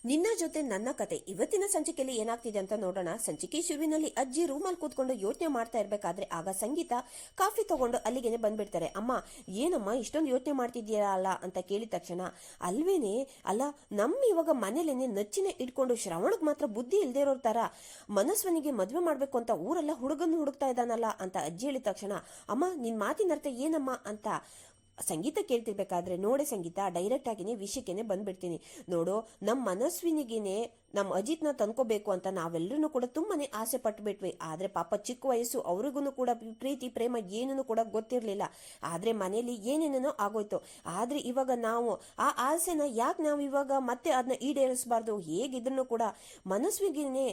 ನಿನ್ನ ಜೊತೆ ನನ್ನ ಕತೆ ಇವತ್ತಿನ ಸಂಚಿಕೆಯಲ್ಲಿ ಏನಾಗ್ತಿದೆ ಅಂತ ನೋಡೋಣ. ಸಂಚಿಕೆ ಶುರುವಿನಲ್ಲಿ ಅಜ್ಜಿ ರೂಮಲ್ಲಿ ಕೂತ್ಕೊಂಡು ಯೋಚನೆ ಮಾಡ್ತಾ ಇರ್ಬೇಕಾದ್ರೆ ಆಗ ಸಂಗೀತ ಕಾಫಿ ತಗೊಂಡು ಅಲ್ಲಿಗೆನೆ ಬಂದ್ಬಿಡ್ತಾರೆ. ಅಮ್ಮ, ಏನಮ್ಮ ಇಷ್ಟೊಂದು ಯೋಚನೆ ಮಾಡ್ತಿದ್ದೀರಲ್ಲ ಅಂತ ಕೇಳಿದ ತಕ್ಷಣ, ಅಲ್ವೇನೆ ಅಲ್ಲ, ಇವಾಗ ಮನೇಲೇನೆ ನಚ್ಚಿನ ಇಟ್ಕೊಂಡು ಶ್ರವಣಗ್ ಮಾತ್ರ ಬುದ್ಧಿ ಇಲ್ದೇ ಇರೋ ತರ ಮನಸ್ವನಿಗೆ ಮದ್ವೆ ಮಾಡ್ಬೇಕು ಅಂತ ಊರೆಲ್ಲ ಹುಡುಗನ್ನು ಹುಡುಕ್ತಾ ಇದ್ದಾನಲ್ಲ ಅಂತ ಅಜ್ಜಿ ಹೇಳಿದ ತಕ್ಷಣ, ಅಮ್ಮ ನಿನ್ ಮಾತಿನ ಅರ್ಥ ಏನಮ್ಮ ಅಂತ ಸಂಗೀತ ಕೇಳ್ತಿರ್ಬೇಕಾದ್ರೆ, ನೋಡೆ ಸಂಗೀತ, ಡೈರೆಕ್ಟ್ ಆಗಿನೇ ವಿಷಯಕ್ಕೇನೆ ಬಂದ್ಬಿಡ್ತೀನಿ ನೋಡು. ನಮ್ಮ ಮನಸ್ವಿನಿಗೇನೆ ನಮ್ಮ ಅಜಿತ್ನ ತಂದ್ಕೋಬೇಕು ಅಂತ ನಾವೆಲ್ಲರೂ ಕೂಡ ತುಂಬಾನೇ ಆಸೆ ಪಟ್ಬಿಟ್ವಿ. ಆದ್ರೆ ಪಾಪ ಚಿಕ್ಕ ವಯಸ್ಸು, ಅವ್ರಿಗೂ ಕೂಡ ಪ್ರೀತಿ ಪ್ರೇಮ ಏನೂ ಕೂಡ ಗೊತ್ತಿರ್ಲಿಲ್ಲ. ಆದ್ರೆ ಮನೇಲಿ ಏನೇನೇನೋ ಆಗೋಯ್ತು. ಆದ್ರೆ ಇವಾಗ ನಾವು ಆ ಆಸೆನ ಯಾಕೆ ನಾವು ಇವಾಗ ಮತ್ತೆ ಅದನ್ನ ಈಡೇರಿಸಬಾರ್ದು? ಹೇಗಿದ್ರು ಕೂಡ ಮನಸ್ವಿಗೇನೆ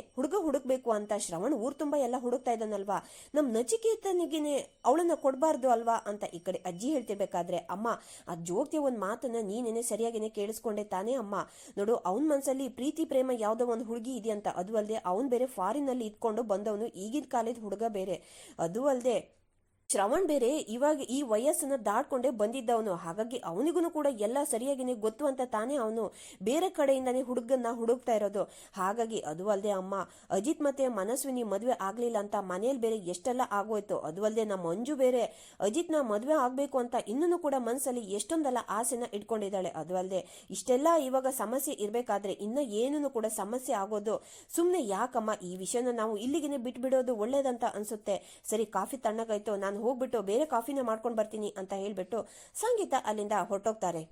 ಹುಡುಕ್ಬೇಕು ಅಂತ ಶ್ರವಣ್ ಊರ್ ತುಂಬಾ ಎಲ್ಲ ಹುಡುಕ್ತಾ ಇದ್ದಾನಲ್ವಾ, ನಮ್ ನಚಿಕೇತನಿಗೇನೆ ಅವಳನ್ನ ಕೊಡ್ಬಾರ್ದು ಅಲ್ವಾ ಅಂತ ಈ ಕಡೆ ಅಜ್ಜಿ ಹೇಳ್ತಿರ್ಬೇಕಾದ್ರೆ, ಅಮ್ಮ ಅದ್ ಜೋಗ್ತಿಯ ಒಂದ್ ಮಾತನ್ನ ನೀನೇನೆ ಸರಿಯಾಗಿನೇ ಕೇಳಿಸ್ಕೊಂಡೆ ತಾನೇ ಅಮ್ಮ. ನೋಡು, ಅವನ್ ಮನ್ಸಲ್ಲಿ ಪ್ರೀತಿ ಪ್ರೇಮ ಯಾವ್ದೋ ಒಂದು ಹುಡುಗಿ ಇದೆಯಂತ. ಅದು ಅಲ್ಲದೆ ಅವನ್ ಬೇರೆ ಫಾರಿನ್ ಅಲ್ಲಿ ಇದ್ಕೊಂಡು ಬಂದವನು, ಈಗಿನ ಕಾಲದ ಹುಡುಗ ಬೇರೆ. ಅದು ಅಲ್ಲದೆ ಶ್ರವಣ್ ಬೇರೆ ಇವಾಗ ಈ ವಯಸ್ಸನ್ನ ದಾಟ್ಕೊಂಡೇ ಬಂದಿದ್ದವನು. ಹಾಗಾಗಿ ಅವನಿಗೂ ಕೂಡ ಎಲ್ಲ ಸರಿಯಾಗಿನೇ ಗೊತ್ತು ಅಂತ ತಾನೇ ಅವನು ಬೇರೆ ಕಡೆಯಿಂದಾನೇ ಹುಡುಗನ್ನ ಹುಡುಕ್ತಾ ಇರೋದು. ಹಾಗಾಗಿ ಅದು ಅಲ್ಲದೆ ಅಮ್ಮ, ಅಜಿತ್ ಮತ್ತೆ ಮನಸ್ವಿನಿ ಮದ್ವೆ ಆಗ್ಲಿಲ್ಲ ಅಂತ ಮನೇಲಿ ಬೇರೆ ಎಷ್ಟೆಲ್ಲ ಆಗೋಯ್ತು. ಅದು ಅಲ್ಲದೆ ನಮ್ಮ ಮಂಜು ಬೇರೆ ಅಜಿತ್ನ ಮದ್ವೆ ಆಗ್ಬೇಕು ಅಂತ ಇನ್ನೂ ಕೂಡ ಮನ್ಸಲ್ಲಿ ಎಷ್ಟೊಂದೆಲ್ಲ ಆಸೆನ ಇಟ್ಕೊಂಡಿದ್ದಾಳೆ. ಅದು ಅಲ್ಲದೆ ಇಷ್ಟೆಲ್ಲ ಇವಾಗ ಸಮಸ್ಯೆ ಇರ್ಬೇಕಾದ್ರೆ ಇನ್ನ ಏನೂ ಕೂಡ ಸಮಸ್ಯೆ ಆಗೋದು ಸುಮ್ನೆ ಯಾಕಮ್ಮ? ಈ ವಿಷಯನ ನಾವು ಇಲ್ಲಿಗೆ ಬಿಟ್ಬಿಡೋದು ಒಳ್ಳೇದಂತ ಅನ್ಸುತ್ತೆ. ಸರಿ, ಕಾಫಿ ತಣ್ಣಗಾಯ್ತು, ನಾನು ಹೋಗ್ಬಿಟ್ಟು ಬೇರೆ ಕಾಫಿನ ಮಾಡ್ಕೊಂಡು ಬರ್ತೀನಿ ಅಂತ ಹೇಳ್ಬಿಟ್ಟು ಸಂಗೀತ ಅಲ್ಲಿಂದ ಹೊರಟೋಗ್ತಾರೆ.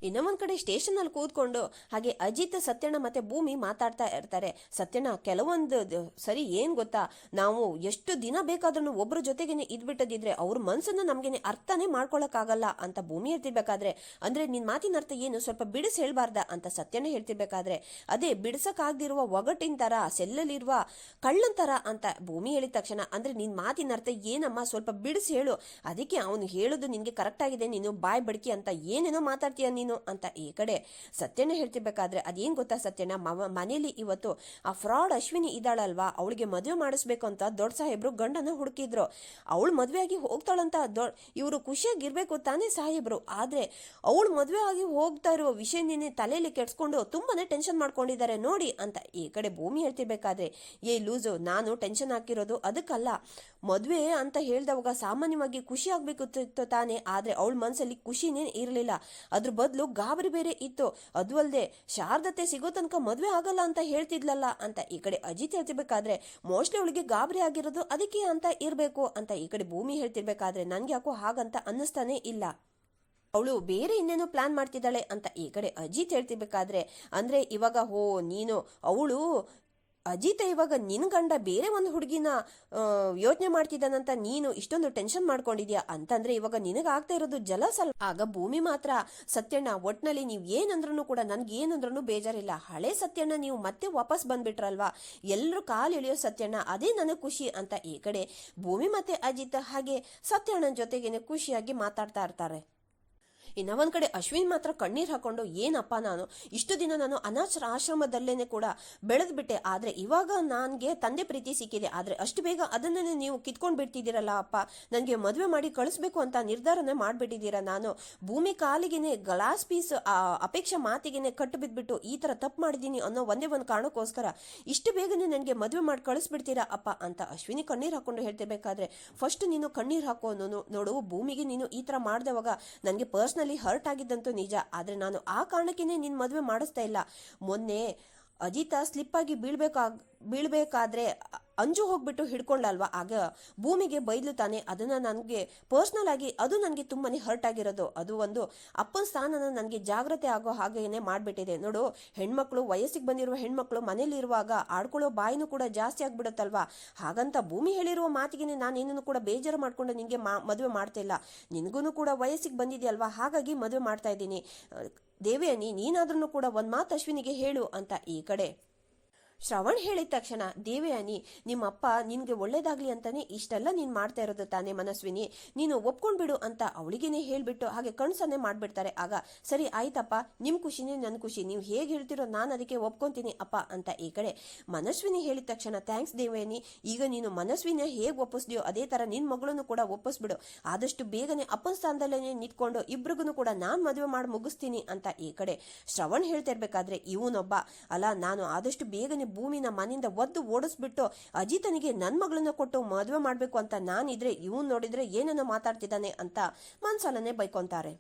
ಇನ್ನೂ ಒಂದ್ ಕಡೆ ಸ್ಟೇಷನ್ ಅಲ್ಲಿ ಕೂತ್ಕೊಂಡು ಹಾಗೆ ಅಜಿತ್, ಸತ್ಯಣ್ಣ ಮತ್ತೆ ಭೂಮಿ ಮಾತಾಡ್ತಾ ಇರ್ತಾರೆ. ಸತ್ಯಣ್ಣ, ಕೆಲವೊಂದು ಸರಿ ಏನ್ ಗೊತ್ತಾ, ನಾವು ಎಷ್ಟು ದಿನ ಬೇಕಾದ್ರೂ ಒಬ್ರ ಜೊತೆಗೇನೆ ಇದ್ಬಿಟ್ಟದಿದ್ರೆ ಅವ್ರ ಮನ್ಸನ್ನ ನಮ್ಗೇನೆ ಅರ್ಥನೇ ಮಾಡ್ಕೊಳಕ್ಕಾಗಲ್ಲ ಅಂತ ಭೂಮಿ ಹೇಳ್ತಿರ್ಬೇಕಾದ್ರೆ, ಅಂದ್ರೆ ನಿನ್ ಮಾತಿನ ಅರ್ಥ ಏನು, ಸ್ವಲ್ಪ ಬಿಡಿಸ್ ಹೇಳ್ಬಾರ್ದ ಅಂತ ಸತ್ಯಣ್ಣ ಹೇಳ್ತಿರ್ಬೇಕಾದ್ರೆ, ಅದೇ ಬಿಡಿಸಕ್ಕಾಗ್ದಿರುವ ಒಗಟಿನ ತರ, ಸೆಲ್ಲಲ್ಲಿರುವ ಕಳ್ಳನ್ ತರ ಅಂತ ಭೂಮಿ ಹೇಳಿದ ತಕ್ಷಣ, ಅಂದ್ರೆ ನಿನ್ ಮಾತಿನ ಅರ್ಥ ಏನಮ್ಮ, ಸ್ವಲ್ಪ ಬಿಡಿಸಿ ಹೇಳು. ಅದಕ್ಕೆ ಅವನು ಹೇಳೋದು ನಿನ್ಗೆ ಕರೆಕ್ಟ್ ಆಗಿದೆ, ನೀನು ಬಾಯ್ ಬಡ್ಕಿ ಅಂತ ಏನೇನೋ ಮಾತಾಡ್ತೀಯ ನೀನು ಅಂತ ಈ ಕಡೆ ಸತ್ಯಣ್ಣ ಹೇಳ್ತಿರ್ಬೇಕಾದ್ರೆ, ಅದೇನ್ ಗೊತ್ತಾ ಸತ್ಯಣ್ಣ, ಮನೇಲಿ ಇವತ್ತು ಆ ಫ್ರಾಡ್ ಅಶ್ವಿನಿ ಇದ್ದಾಳಲ್ವಾ, ಅವಳಿಗೆ ಮದುವೆ ಮಾಡಿಸ್ಬೇಕು ಅಂತ ದೊಡ್ಡ ಸಾಹೇಬ್ರು ಗಂಡನ ಹುಡುಕಿದ್ರು. ಅವಳು ಮದ್ವೆ ಆಗಿ ಹೋಗ್ತಾಳಂತ ಇವರು ಖುಷಿಯಾಗಿರ್ಬೇಕು ತಾನೇ ಸಾಹೇಬ್ರು. ಆದ್ರೆ ಅವಳು ಮದ್ವೆ ಆಗಿ ಹೋಗ್ತಾ ಇರೋ ವಿಷಯನೇ ತಲೆಯಲ್ಲಿ ಕೆಡ್ಸ್ಕೊಂಡು ತುಂಬಾನೇ ಟೆನ್ಷನ್ ಮಾಡ್ಕೊಂಡಿದ್ದಾರೆ ನೋಡಿ ಅಂತ ಈ ಕಡೆ ಭೂಮಿ ಹೇಳ್ತಿರ್ಬೇಕಾದ್ರೆ, ಏ ಲೂಸು, ನಾನು ಟೆನ್ಷನ್ ಹಾಕಿರೋದು ಅದಕ್ಕಲ್ಲ. ಮದ್ವೆ ಅಂತ ಹೇಳ್ದವಾಗ ಸಾಮಾನ್ಯವಾಗಿ ಖುಷಿ ಆಗ್ಬೇಕಿತ್ತು ತಾನೆ, ಆದ್ರೆ ಅವಳ ಮನ್ಸಲ್ಲಿ ಖುಷಿನೇ ಇರಲಿಲ್ಲ, ಅದ್ರ ಬದಲು ಗಾಬರಿ ಬೇರೆ ಇತ್ತು. ಅದು ಅಲ್ಲದೆ ಶಾರದತೆ ಸಿಗೋ ತನಕ ಮದ್ವೆ ಆಗಲ್ಲ ಅಂತ ಹೇಳ್ತಿದ್ಲಲ್ಲ ಅಂತ ಈ ಕಡೆ ಅಜಿತ್ ಹೇಳ್ತಿರ್ಬೇಕಾದ್ರೆ, ಮೋಸ್ಟ್ಲಿ ಅವಳಿಗೆ ಗಾಬರಿ ಆಗಿರೋದು ಅದಕ್ಕೆ ಅಂತ ಇರ್ಬೇಕು ಅಂತ ಈ ಕಡೆ ಭೂಮಿ ಹೇಳ್ತಿರ್ಬೇಕಾದ್ರೆ, ನನ್ಗೆ ಯಾಕೋ ಹಾಗಂತ ಅನ್ನಿಸ್ತಾನೆ ಇಲ್ಲ, ಅವಳು ಬೇರೆ ಇನ್ನೇನೋ ಪ್ಲಾನ್ ಮಾಡ್ತಿದ್ದಾಳೆ ಅಂತ ಈ ಕಡೆ ಅಜಿತ್ ಹೇಳ್ತಿರ್ಬೇಕಾದ್ರೆ, ಅಂದ್ರೆ ಇವಾಗ ನೀನು ಅವಳು ಅಜಿತ ಇವಾಗ ನಿನ್ ಗಂಡ ಬೇರೆ ಒಂದು ಹುಡುಗಿನ ಯೋಚನೆ ಮಾಡ್ತಿದ್ದಾನಂತ ನೀನು ಇಷ್ಟೊಂದು ಟೆನ್ಷನ್ ಮಾಡ್ಕೊಂಡಿದ್ಯಾ ಅಂತಂದ್ರೆ ಇವಾಗ ನಿನಗಾಗ್ತಾ ಇರೋದು ಜಲಸ್ ಅಲ್ಲ. ಆಗ ಭೂಮಿ ಮಾತ್ರ, ಸತ್ಯಣ್ಣ ಒಟ್ನಲ್ಲಿ ನೀವ್ ಏನಂದ್ರೂ ಕೂಡ ನನ್ಗೆ ಏನಂದ್ರೂ ಬೇಜಾರಿಲ್ಲ, ಹಳೆ ಸತ್ಯಣ್ಣ ನೀವು ಮತ್ತೆ ವಾಪಸ್ ಬಂದ್ಬಿಟ್ರಲ್ವಾ, ಎಲ್ರು ಕಾಲು ಎಳೆಯೋ ಸತ್ಯಣ್ಣ, ಅದೇ ನನಗೆ ಖುಷಿ ಅಂತ ಈ ಕಡೆ ಭೂಮಿ ಮತ್ತೆ ಅಜಿತ್ ಹಾಗೆ ಸತ್ಯಣ್ಣನ ಜೊತೆಗೇನೆ ಖುಷಿಯಾಗಿ ಮಾತಾಡ್ತಾ ಇರ್ತಾರೆ. ಇನ್ನ ಒಂದ್ ಕಡೆ ಅಶ್ವಿನ್ ಮಾತ್ರ ಕಣ್ಣೀರ್ ಹಾಕೊಂಡು, ಏನಪ್ಪ ನಾನು ಇಷ್ಟು ದಿನ ನಾನು ಆಶ್ರಮದಲ್ಲೇನೆ ಕೂಡ ಬೆಳೆದ್ಬಿಟ್ಟೆ, ಆದ್ರೆ ಇವಾಗ ನನ್ಗೆ ತಂದೆ ಪ್ರೀತಿ ಸಿಕ್ಕಿದೆ, ಆದ್ರೆ ಅಷ್ಟು ಬೇಗ ಅದನ್ನೇ ನೀವು ಕಿತ್ಕೊಂಡ್ ಬಿಡ್ತಿದ್ದೀರಲ್ಲ ಅಪ್ಪ, ನನ್ಗೆ ಮದ್ವೆ ಮಾಡಿ ಕಳಿಸ್ಬೇಕು ಅಂತ ನಿರ್ಧಾರನೆ ಮಾಡ್ಬಿಟ್ಟಿದ್ದೀರಾ. ನಾನು ಭೂಮಿ ಕಾಲಿಗೆನೆ ಗ್ಲಾಸ್ ಪೀಸ್ ಅಪೇಕ್ಷೆ ಮಾತಿಗೆನೆ ಕಟ್ಟು ಬಿದ್ಬಿಟ್ಟು ಈ ತರ ತಪ್ಪು ಮಾಡಿದೀನಿ ಅನ್ನೋ ಒಂದೇ ಒಂದು ಕಾರಣಕ್ಕೋಸ್ಕರ ಇಷ್ಟು ಬೇಗನೆ ನನ್ಗೆ ಮದ್ವೆ ಮಾಡಿ ಕಳಿಸ್ಬಿಡ್ತೀರಾ ಅಪ್ಪ ಅಂತ ಅಶ್ವಿನಿ ಕಣ್ಣೀರ್ ಹಾಕೊಂಡು ಹೇಳ್ತಿರ್ಬೇಕಾದ್ರೆ, ಫಸ್ಟ್ ನೀನು ಕಣ್ಣೀರ್ ಹಾಕೋ ನೋಡು, ಭೂಮಿಗೆ ನೀನು ಈ ತರ ಮಾಡ್ದವಾಗ ನನ್ಗೆ ಪರ್ಸನಲ್ ಹರ್ಟ್ ಆಗಿದ್ದಂತೂ ನಿಜ, ಆದ್ರೆ ನಾನು ಆ ಕಾರಣಕ್ಕೇನೆ ನಿನ್ ಮದ್ವೆ ಮಾಡಿಸ್ತಾ ಇಲ್ಲ. ಮೊನ್ನೆ ಅಜಿತ ಸ್ಲಿಪ್ ಆಗಿ ಬೀಳ್ಬೇಕಾದ್ರೆ ಅಂಜು ಹೋಗ್ಬಿಟ್ಟು ಹಿಡ್ಕೊಂಡಲ್ವಾ, ಆಗ ಭೂಮಿಗೆ ಬೈದ್ಲು ತಾನೆ, ಅದನ್ನ ನನಗೆ ಪರ್ಸನಲ್ ಆಗಿ ಅದು ನನಗೆ ತುಂಬಾನೇ ಹರ್ಟ್ ಆಗಿರೋದು. ಅದು ಒಂದು ಅಪ್ಪನ ಸ್ಥಾನನ ನನಗೆ ಜಾಗ್ರತೆ ಆಗೋ ಹಾಗೇನೆ ಮಾಡ್ಬಿಟ್ಟಿದೆ. ನೋಡು, ಹೆಣ್ಮಕ್ಳು, ವಯಸ್ಸಿಗೆ ಬಂದಿರುವ ಹೆಣ್ಮಕ್ಳು ಮನೇಲಿ ಇರುವಾಗ ಆಡ್ಕೊಳ್ಳೋ ಬಾಯಿನೂ ಕೂಡ ಜಾಸ್ತಿ ಆಗ್ಬಿಡುತ್ತಲ್ವಾ, ಹಾಗಂತ ಭೂಮಿ ಹೇಳಿರುವ ಮಾತಿಗೆ ನಾನೇನೂ ಕೂಡ ಬೇಜಾರು ಮಾಡ್ಕೊಂಡು ನಿನ್ಗೆ ಮದುವೆ ಮಾಡ್ತಾ ಇಲ್ಲ, ನಿನ್ಗೂ ಕೂಡ ವಯಸ್ಸಿಗೆ ಬಂದಿದೆಯಲ್ವಾ, ಹಾಗಾಗಿ ಮದುವೆ ಮಾಡ್ತಾ ಇದ್ದೀನಿ. ದೇವಯಾನಿ, ನೀನಾದ್ರೂ ಕೂಡ ಒಂದ್ ಮಾತು ಅಶ್ವಿನಿಗೆ ಹೇಳು ಅಂತ ಈ ಕಡೆ ಶ್ರವಣ್ ಹೇಳಿದ ತಕ್ಷಣ ದೇವಯಾನಿ, ನಿಮ್ಮಪ್ಪ ನಿನ್ಗೆ ಒಳ್ಳೇದಾಗ್ಲಿ ಅಂತಾನೆ ಇಷ್ಟೆಲ್ಲ ನೀನ್ ಮಾಡ್ತಾ ಇರೋದು ತಾನೇ ಮನಸ್ವಿನಿ, ನೀನು ಒಪ್ಕೊಂಡ್ಬಿಡು ಅಂತ ಅವಳಿಗೇನೆ ಹೇಳ್ಬಿಟ್ಟು ಹಾಗೆ ಕಣ್ಸನ್ನೆ ಮಾಡ್ಬಿಡ್ತಾರೆ. ಆಗ ಸರಿ ಆಯ್ತಪ್ಪ, ನಿಮ್ ಖುಷಿನೇ ನನ್ ಖುಷಿ, ನೀವು ಹೇಗೆ ಹೇಳ್ತಿರೋ ನಾನು ಅದಕ್ಕೆ ಒಪ್ಕೊಂತೀನಿ ಅಪ್ಪ ಅಂತ ಈ ಕಡೆ ಮನಸ್ವಿನಿ ಹೇಳಿದ ತಕ್ಷಣ ಥ್ಯಾಂಕ್ಸ್ ದೇವಯಾನಿ, ಈಗ ನೀನು ಮನಸ್ವಿನ ಹೇಗೆ ಒಪ್ಪಿಸ್ದಿಯೋ ಅದೇ ತರ ನಿನ್ ಮಗಳನ್ನು ಕೂಡ ಒಪ್ಪಿಸ್ಬಿಡು, ಆದಷ್ಟು ಬೇಗನೆ ಅಪ್ಪನ ಸ್ಥಾನದಲ್ಲೇ ನಿಂತ್ಕೊಂಡು ಇಬ್ರಿಗೂ ಕೂಡ ನಾನ್ ಮದುವೆ ಮಾಡಿ ಮುಗಿಸ್ತೀನಿ ಅಂತ ಈ ಕಡೆ ಶ್ರವಣ್ ಹೇಳ್ತಾ ಇರ್ಬೇಕಾದ್ರೆ ಇವನೊಬ್ಬ, ಅಲ್ಲ ನಾನು ಆದಷ್ಟು ಬೇಗನೆ ಭೂಮಿನ ಮನೆಯಿಂದ ಒದ್ದು ಓಡಿಸ್ಬಿಟ್ಟು ಅಜಿತನಿಗೆ ನನ್ ಮಗಳನ್ನ ಕೊಟ್ಟು ಮದುವೆ ಮಾಡ್ಬೇಕು ಅಂತ ನಾನಿದ್ರೆ ಇವನ್ ನೋಡಿದ್ರೆ ಏನನ್ನ ಮಾತಾಡ್ತಿದ್ದಾನೆ ಅಂತ ಮನ್ಸಲ್ಲನೆ ಬೈಕೊಂತಾರೆ.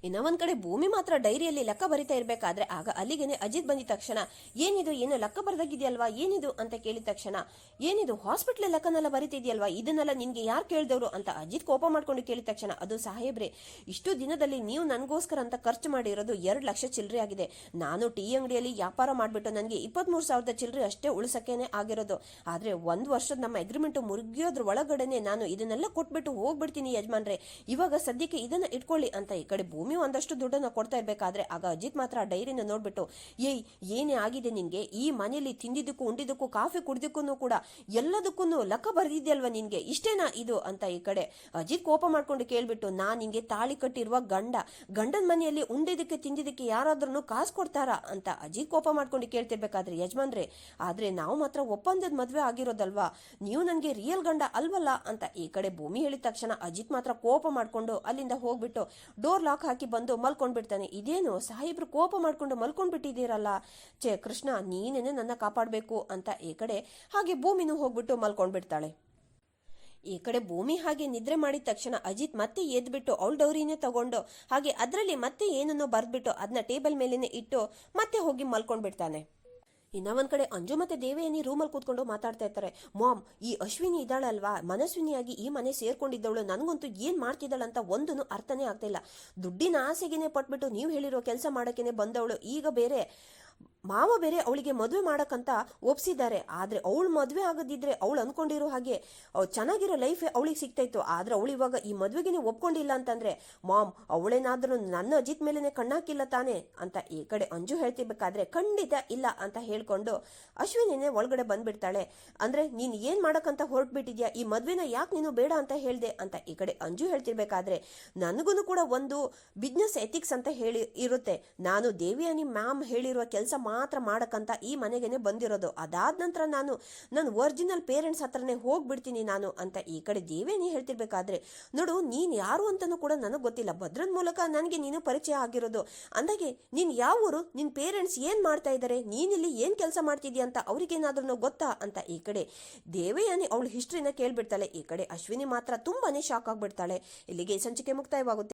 ಇನ್ನ ಒಂದ್ ಕಡೆ ಭೂಮಿ ಮಾತ್ರ ಡೈರಿಯಲ್ಲಿ ಲೆಕ್ಕ ಬರಿತಾ ಇರ್ಬೇಕಾದ್ರೆ ಆಗ ಅಲ್ಲಿಗೆನೆ ಅಜಿತ್ ಬಂದಿದ ತಕ್ಷಣ ಏನಿದು, ಏನೋ ಲೆಕ್ಕ ಬರ್ದಾಗಿದೆಯಲ್ವಾ, ಏನಿದು ಅಂತ ಕೇಳಿದ ತಕ್ಷಣ ಏನಿದು ಹಾಸ್ಪಿಟ್ಲ್ ಲೆಕ್ಕನೆಲ್ಲ ಬರಿತಿದ್ಯಲ್ವಾ, ಇದನ್ನೆಲ್ಲ ನಿನ್ಗೆ ಯಾರು ಕೇಳ್ದವ್ರು ಅಂತ ಅಜಿತ್ ಕೋಪ ಮಾಡ್ಕೊಂಡು ಕೇಳಿದ ತಕ್ಷಣ ಅದು ಸಾಹೇಬ್ರೆ, ಇಷ್ಟು ದಿನದಲ್ಲಿ ನೀವು ನನಗೋಸ್ಕರ ಅಂತ ಖರ್ಚು ಮಾಡಿರೋದು 2 ಲಕ್ಷ ಚಿಲ್ಲರೆ ಆಗಿದೆ. ನಾನು ಟೀ ಅಂಗಡಿಯಲ್ಲಿ ವ್ಯಾಪಾರ ಮಾಡ್ಬಿಟ್ಟು ನನಗೆ 23,000 ಚಿಲ್ಲರೆ ಅಷ್ಟೇ ಉಳಿಸಕ್ಕೇನೆ ಆಗಿರೋದು. ಆದ್ರೆ 1 ವರ್ಷದ ನಮ್ಮ ಅಗ್ರಿಮೆಂಟ್ ಮುರಿಯೋದ್ರ ಒಳಗಡೆನೆ ನಾನು ಇದನ್ನೆಲ್ಲ ಕೊಟ್ಬಿಟ್ಟು ಹೋಗ್ಬಿಡ್ತೀನಿ ಯಜಮಾನ್ರೆ, ಇವಾಗ ಸದ್ಯಕ್ಕೆ ಇದನ್ನ ಇಟ್ಕೊಳ್ಳಿ ಅಂತ ಈ ಕಡೆ ಭೂಮಿ ಒಂದಷ್ಟು ದುಡ್ಡನ್ನ ಕೊಡ್ತಾ ಇರ್ಬೇಕಾದ್ರೆ ಆಗ ಅಜಿತ್ ಮಾತ್ರ ಡೈರಿನ ನೋಡ್ಬಿಟ್ಟು, ಏಯ್ ಏನೇ ಆಗಿದೆ ನಿನ್ಗೆ, ಈ ಮನೆಯಲ್ಲಿ ತಿಂದಿದ್ದಕ್ಕೂ ಉಂಡಿದ್ದಕ್ಕೂ ಕಾಫಿ ಕುಡಿದಕ್ಕೂ ಕೂಡ ಎಲ್ಲದಕ್ಕೂ ಲೆಕ್ಕ ಬರ್ದಿದ್ಯಲ್ವಾ ನಿನ್ಗೆ, ಇಷ್ಟೇನಾ ಇದು ಅಂತ ಈ ಕಡೆ ಅಜಿತ್ ಕೋಪ ಮಾಡ್ಕೊಂಡು ಕೇಳ್ಬಿಟ್ಟು, ನಾನ್ ನಿಂಗೆ ತಾಳಿ ಕಟ್ಟಿರುವ ಗಂಡನ ಮನೆಯಲ್ಲಿ ಉಂಡಿದ್ದಕ್ಕೆ ತಿಂದಿದ್ದಕ್ಕೆ ಯಾರಾದ್ರೂ ಕಾಸು ಕೊಡ್ತಾರಾ ಅಂತ ಅಜಿತ್ ಕೋಪ ಮಾಡ್ಕೊಂಡು ಕೇಳ್ತಿರ್ಬೇಕಾದ್ರೆ ಯಜಮಾನ್ರೆ, ಆದ್ರೆ ನಾವು ಮಾತ್ರ ಒಪ್ಪಂದದ ಮದ್ವೆ ಆಗಿರೋದಲ್ವಾ, ನೀವು ನನ್ಗೆ ರಿಯಲ್ ಗಂಡ ಅಲ್ವಲ್ಲ ಅಂತ ಈ ಕಡೆ ಭೂಮಿ ಹೇಳಿದ ತಕ್ಷಣ ಅಜಿತ್ ಮಾತ್ರ ಕೋಪ ಮಾಡ್ಕೊಂಡು ಅಲ್ಲಿಂದ ಹೋಗ್ಬಿಟ್ಟು ಡೋರ್ ಲಾಕ್ ಹಾಕಿ ಬಂದು ಮಲ್ಕೊಂಡ್ಬಿಡ್ತಾನೆ. ಇದೇನು ಸಾಹೇಬ್ರು ಕೋಪ ಮಾಡ್ಕೊಂಡು ಮಲ್ಕೊಂಡ್ಬಿಟ್ಟಿದ್ದೀರಲ್ಲ, ಕೃಷ್ಣ ನೀನೇನೆ ನನ್ನ ಕಾಪಾಡಬೇಕು ಅಂತ ಈ ಕಡೆ ಹಾಗೆ ಭೂಮಿನೂ ಹೋಗ್ಬಿಟ್ಟು ಮಲ್ಕೊಂಡ್ಬಿಡ್ತಾಳೆ. ಈ ಕಡೆ ಭೂಮಿ ಹಾಗೆ ನಿದ್ರೆ ಮಾಡಿದ ತಕ್ಷಣ ಅಜಿತ್ ಮತ್ತೆ ಎದ್ಬಿಟ್ಟು ಅವಳ ಡೌರಿನೇ ತಗೊಂಡು ಹಾಗೆ ಅದರಲ್ಲಿ ಮತ್ತೆ ಏನನ್ನೋ ಬರ್ದ್ಬಿಟ್ಟು ಅದನ್ನ ಟೇಬಲ್ ಮೇಲೇನೆ ಇಟ್ಟು ಮತ್ತೆ ಹೋಗಿ ಮಲ್ಕೊಂಡ್ಬಿಡ್ತಾನೆ. ಇನ್ನ ಒಂದ್ ಕಡೆ ಅಂಜು ಮತ್ತೆ ದೇವಯಾನಿ ರೂಮಲ್ಲಿ ಕೂತ್ಕೊಂಡು ಮಾತಾಡ್ತಾ ಇರ್ತಾರೆ. ಮಾಮ್, ಈ ಅಶ್ವಿನಿ ಇದ್ದಾಳಲ್ವಾ, ಮನಸ್ವಿನಿಯಾಗಿ ಈ ಮನೆ ಸೇರ್ಕೊಂಡಿದ್ದವಳು ನನಗಂತೂ ಏನ್ ಮಾಡ್ತಿದ್ದಾಳಂತ ಒಂದೂ ಅರ್ಥನೇ ಆಗ್ತಾ ಇಲ್ಲ. ದುಡ್ಡಿನ ಆಸೆಗೇನೆ ಪಟ್ಬಿಟ್ಟು ನೀವು ಹೇಳಿರೋ ಕೆಲಸ ಮಾಡಕ್ಕೇನೆ ಬಂದವಳು, ಈಗ ಬೇರೆ ಮಾವ ಬೇರೆ ಅವಳಿಗೆ ಮದುವೆ ಮಾಡಕ್ಕಂತ ಒಪ್ಸಿದ್ದಾರೆ. ಆದ್ರೆ ಅವಳು ಮದುವೆ ಆಗದಿದ್ರೆ ಅವಳು ಅನ್ಕೊಂಡಿರೋ ಹಾಗೆ ಚೆನ್ನಾಗಿರೋ ಲೈಫ್ ಅವಳಿಗೆ ಸಿಗ್ತಾ ಇತ್ತು. ಆದ್ರೆ ಅವಳು ಇವಾಗ ಈ ಮದುವೆಗೆ ಒಪ್ಕೊಂಡಿಲ್ಲ ಅಂತಂದ್ರೆ ಮಾಮ್, ಅವಳೇನಾದ್ರೂ ನನ್ನ ಅಜಿತ್ ಮೇಲೆನೆ ಕಣ್ಣಾಕಿಲ್ಲ ತಾನೆ ಅಂತ ಈ ಕಡೆ ಅಂಜು ಹೇಳ್ತಿರ್ಬೇಕಾದ್ರೆ ಖಂಡಿತ ಇಲ್ಲ ಅಂತ ಹೇಳ್ಕೊಂಡು ಅಶ್ವಿನಿನೇ ಒಳಗಡೆ ಬಂದ್ಬಿಡ್ತಾಳೆ. ಅಂದ್ರೆ ನೀನ್ ಏನ್ ಮಾಡಕ್ಕಂತ ಹೊರಟ್ಬಿಟ್ಟಿದ್ಯಾ, ಈ ಮದ್ವೆನ ಯಾಕೆ ನೀನು ಬೇಡ ಅಂತ ಹೇಳ್ದೆ ಅಂತ ಈ ಕಡೆ ಅಂಜು ಹೇಳ್ತಿರ್ಬೇಕಾದ್ರೆ ನನಗೂ ಕೂಡ ಒಂದು ಬಿಸ್ನೆಸ್ ಎಥಿಕ್ಸ್ ಅಂತ ಹೇಳಿ ಇರುತ್ತೆ. ನಾನು ದೇವಿಯಾನಿ ಮ್ಯಾಮ್ ಹೇಳಿರುವ ಕೆಲಸ ಮಾತ್ರ ಮಾಡಕ್ಕಂತ ಈ ಮನೆಗೇನೆ ಬಂದಿರೋದು. ಅದಾದ ನಂತರ ನಾನು ನನ್ನ ಒರಿಜಿನಲ್ ಪೇರೆಂಟ್ಸ್ ಹತ್ರನೇ ಹೋಗ್ಬಿಡ್ತೀನಿ ನಾನು ಅಂತ ಈ ಕಡೆ ದೇವೇನಿ ಹೇಳ್ತಿರ್ಬೇಕಾದ್ರೆ, ನೋಡು ನೀನ್ ಯಾರು ಅಂತಾನೂ ಕೂಡ ನನಗೆ ಗೊತ್ತಿಲ್ಲ, ಭದ್ರನ್ ಮೂಲಕ ನನಗೆ ನೀನು ಪರಿಚಯ ಆಗಿರೋದು. ಅಂದಾಗೆ ನೀನ್ ಯಾವ ಊರು, ನಿನ್ ಪೇರೆಂಟ್ಸ್ ಏನ್ ಮಾಡ್ತಾ ಇದ್ದಾರೆ, ನೀನಿಲ್ಲಿ ಏನ್ ಕೆಲಸ ಮಾಡ್ತಿದ್ಯಾ ಅಂತ ಅವ್ರಿಗೇನಾದ್ರೂ ಗೊತ್ತಾ ಅಂತ ಈ ಕಡೆ ದೇವಯಾನಿ ಅವಳ ಹಿಸ್ಟ್ರಿನ ಕೇಳ್ಬಿಡ್ತಾಳೆ. ಈ ಕಡೆ ಅಶ್ವಿನಿ ಮಾತ್ರ ತುಂಬಾನೇ ಶಾಕ್ ಆಗ್ಬಿಡ್ತಾಳೆ. ಇಲ್ಲಿಗೆ ಸಂಚಿಕೆ ಮುಕ್ತಾಯವಾಗುತ್ತೆ.